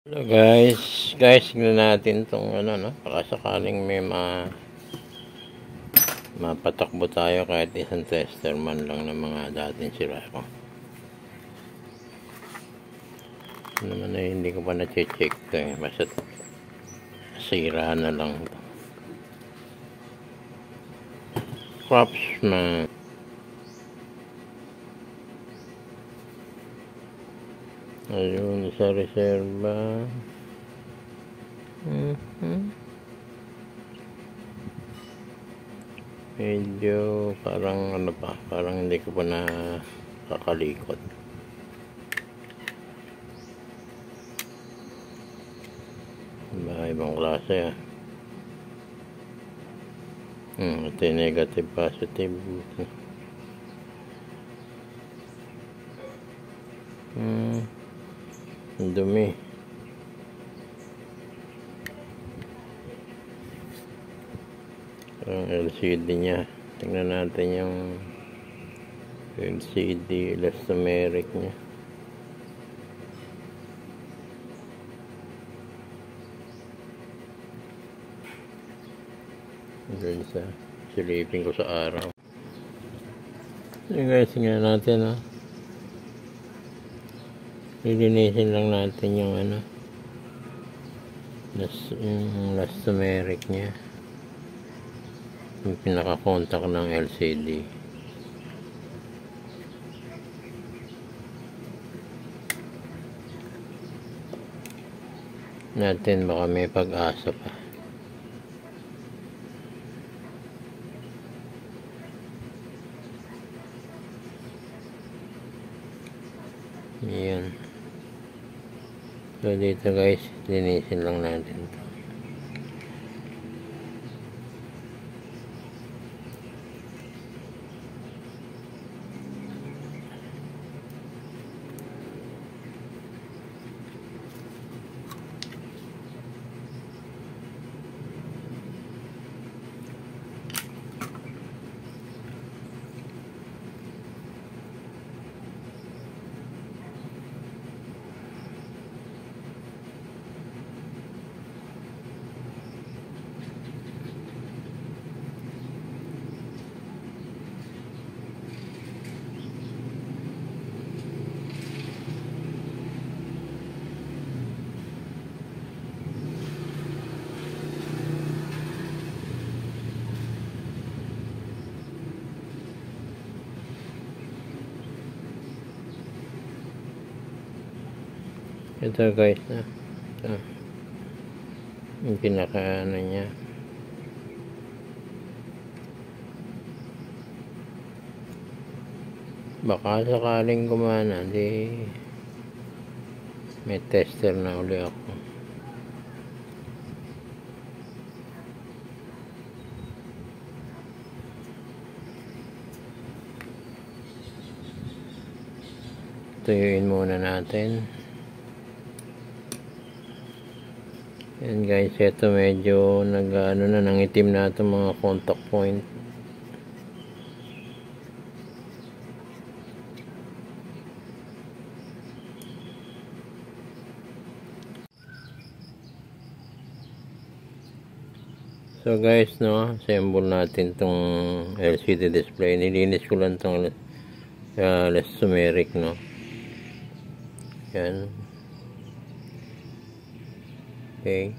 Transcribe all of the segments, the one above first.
Hello guys, tingnan natin tong ano, no, baka sakaling may mapatakbo tayo kahit isang tester man lang ng mga dating sira ko. Naman ay hindi ko pa na-check to eh, basta sira na lang to. Craftsman. Ayun, sa reserva. Medyo parang ano pa, parang hindi ko pa nakakalikot. Ibang klase ah. Ito yung negative, positive. Ang dumi. Ang LCD nya. Tingnan natin yung LCD elastomeric nya. Doon sa silipin ko sa araw. So guys, tingnan natin ha. Lilinisin lang natin yung ano, yung elastomeric nya, yung pinaka-contact ng LCD. Natin baka may pag-asa pa. Yan. So dito guys, linisin lang natin ito. Ito guys na. Ito. Yung pinaka ano nya. Baka sakaling gumana, di may tester na uli ako. Tuyuin muna natin. Yan guys, ito medyo nag-ano na, nangitim na ito mga contact point. So guys, no, assemble natin tong LCD display. Nilinis ko lang tong elastomeric, no. Yan. Okay.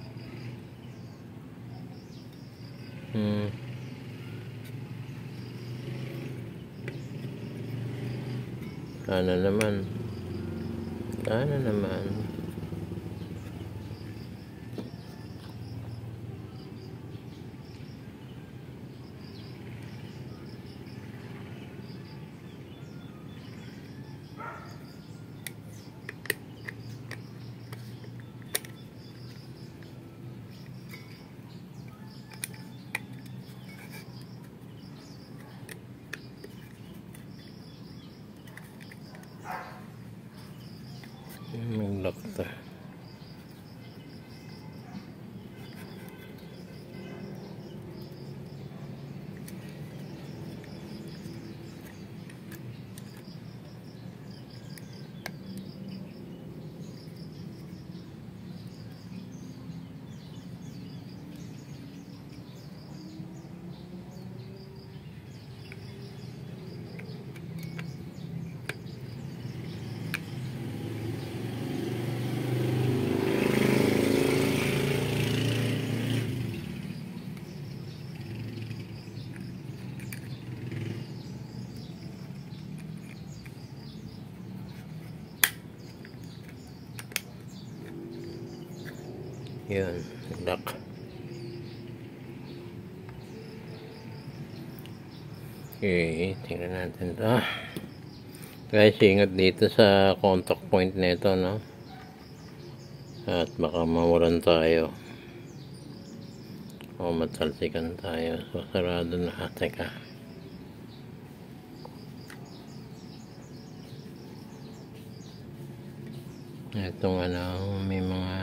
Sana naman. Mag-lock Yun, lock. Okay, tingnan natin to. Guys, ingat dito sa contact point nito, no? At baka mawalan tayo o matalsikan tayo. So, sarado na. Teka. Itong ano, may mga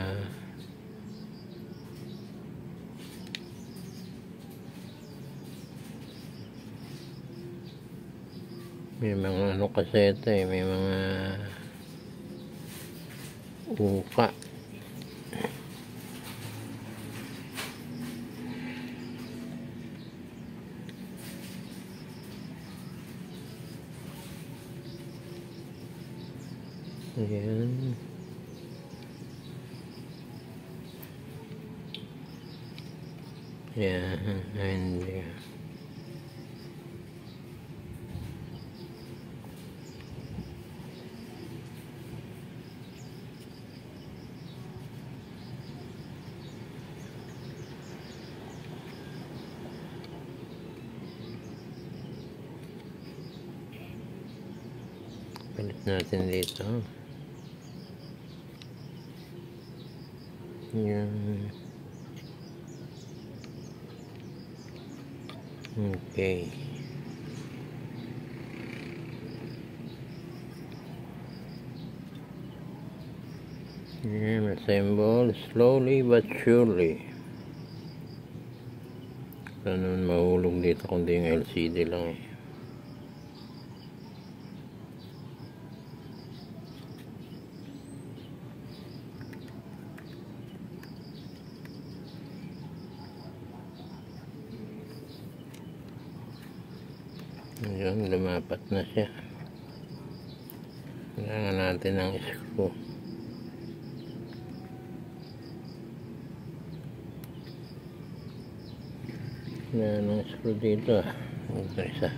ano kasi ito eh, may mga uka. Ayan. Ayan, hindi. Palit natin dito. Yan. Okay. Yan, assemble slowly but surely. Ano mahulog dito kundi yung LCD lang eh. Ayan, lumapat na siya. Kailangan natin ng screw. Kailangan ng screw dito. Ito isa.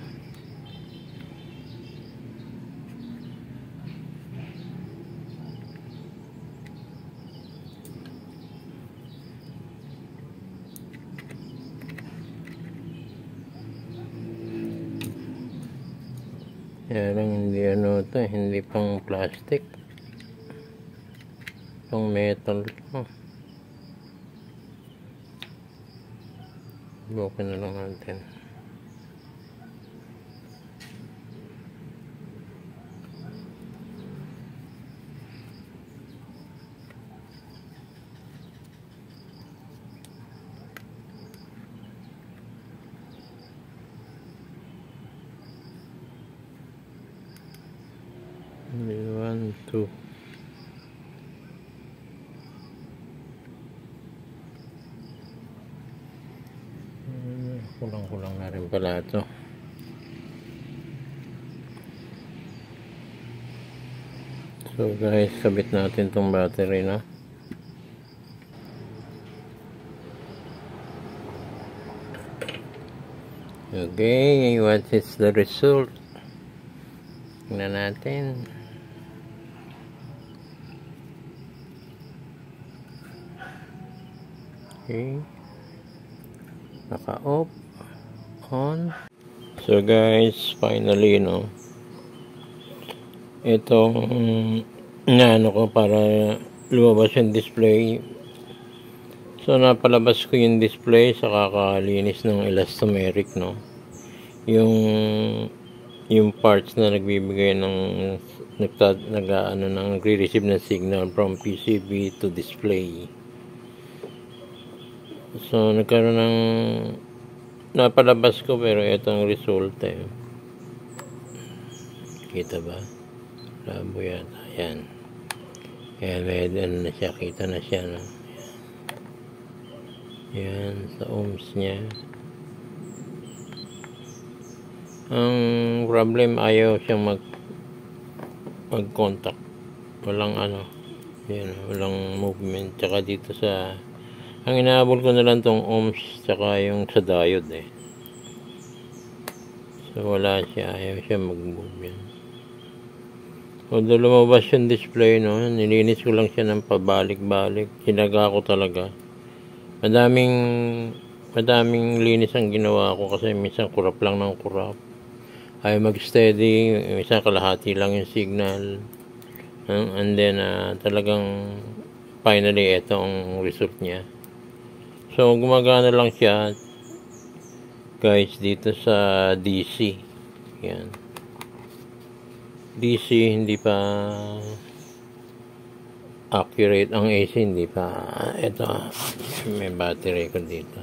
Kaya lang hindi ano ito, hindi pang plastic, pang metal ito. Bukin na lang natin. One, two. Kulang-kulang na rin pala ito. So guys, kabit natin tong battery na. Okay, what is the result? Tingnan natin. Okay. Naka-off. On. So guys, finally, no. Itong ano ko para lumabas yung display. So napalabas ko yung display sa kakalinis ng elastomeric, no. Yung parts na nagbibigay ng nagre-receive ng signal from PCB to display. So nagkaroon ng napalabas ko pero itong result eh. Kita ba? Labo yata. Ayan. Kaya may ano na siya. Kita na siya, no? Ayan. Sa ohms niya. Ang problem, ayaw siyang mag-contact. Walang ano. Ayan. Walang movement. Tsaka dito sa ang inaabol ko na lang tong ohms tsaka yung sa diode eh. So wala siya, ayaw siya mag-move yan. Although lumabas yung display, no, nilinis ko lang siya ng pabalik-balik. Sinaga ko talaga. Madaming linis ang ginawa ko kasi minsan kurap lang ng kurap. Ay mag-steady, minsan kalahati lang yung signal. And then talagang finally ito ang result niya. So gumagana lang siya guys dito sa DC. Yan. DC hindi pa accurate, ang AC hindi pa. Ito may battery ko dito.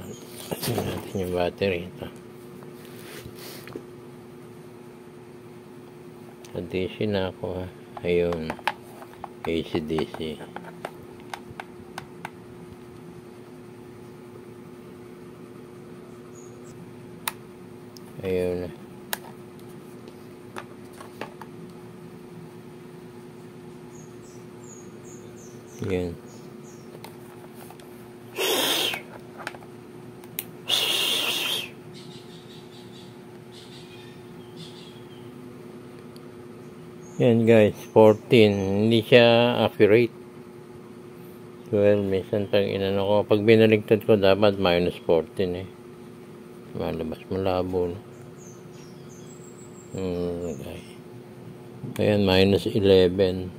Tingnan natin yung battery ito. Sa DC na ako ha. Ayun. AC DC. Ayun na. Yan. Yan guys, 14. Hindi siya accurate. Well, minsan pag inano ko, pag binaligtad ko dapat minus 14 eh. Malabas malabo no? Okay. Ayan, minus 11.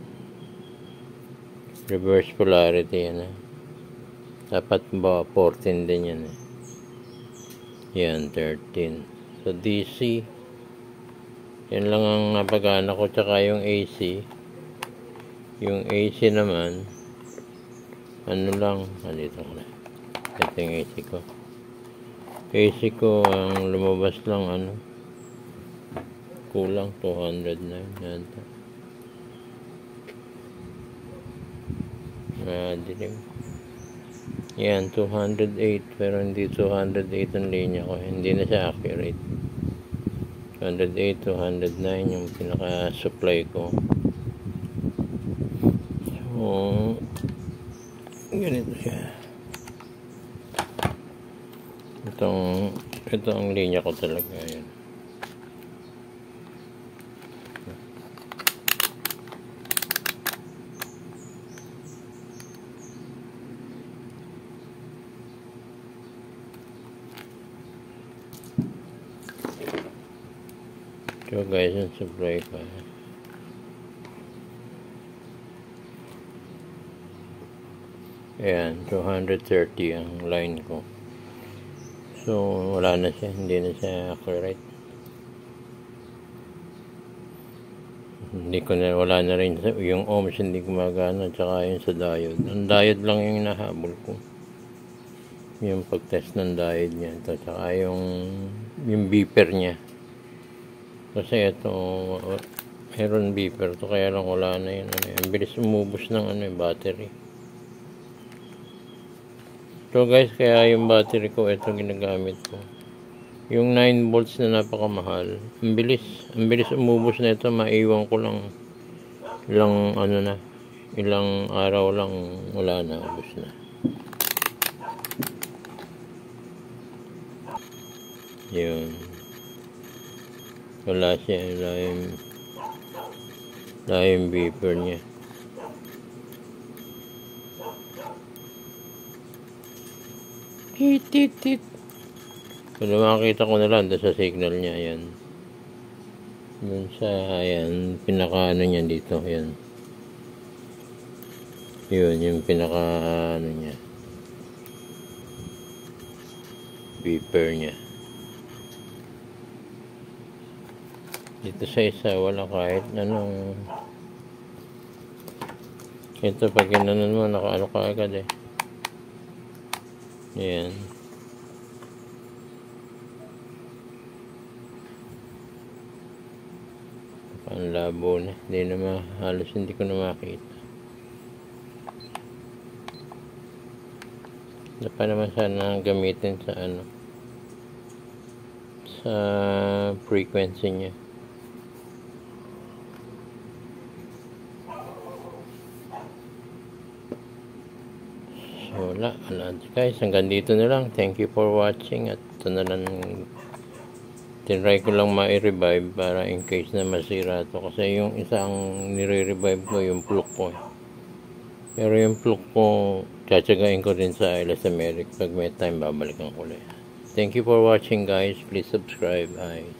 Reverse polarity yan eh. Dapat ba 14 din yan eh. Yan, 13. So DC, yan lang ang napagana ko, tsaka yung AC. Yung AC naman, ano lang, dito ko na. Ito yung AC ko. AC ko, ang lumabas lang, ano, kulang, 209 yata. Dilim. Yan, 208, pero hindi 208 ang linya ko. Hindi na siya accurate. 208, 209 yung pinaka-supply ko. So, ganito siya. Ito ang linya ko talaga. Yan. So guys, yung supply ko. Ayan, 230 ang line ko. So, wala na siya. Hindi na siya accurate. Wala na rin yung ohms, hindi gumagana. Tsaka yung sa diode. Ang diode lang yung nahabol ko. Yung pag-test ng diode niya. Tsaka yung beeper niya. Kasi ito, meron beeper to, kaya lang wala na yun. Ang bilis umubos ng battery. So guys, kaya yung battery ko, ito ginagamit ko. Yung 9 volts na napakamahal. Ang bilis umubos na ito. Maiwan ko lang ilang araw lang, wala na, ubos na. Yun. Wala yung beeper niya. Tit. Kung makikita ko na lang sa signal niya, yan. Dun sa, ayan, pinaka-ano niya dito, yan. Yun, yung pinaka-ano niya. Beeper niya. Dito sa isa, wala kahit anong. Ito, pag ginanon mo, nakaano ka agad eh. Ayan. Ang labo na. Halos hindi ko na makita. Dapat naman sana gamitin sa frequency niya. So, wala guys, hanggang dito na lang. Thank you for watching, at ito na lang tinry ko lang ma-revive para in case na masira to. Kasi yung isang nire-revive ko, yung fluke ko. Pero yung fluke ko, tsatsagain ko din sa LS America. Pag may time, babalikan ko ulit. Thank you for watching, guys. Please subscribe. Bye.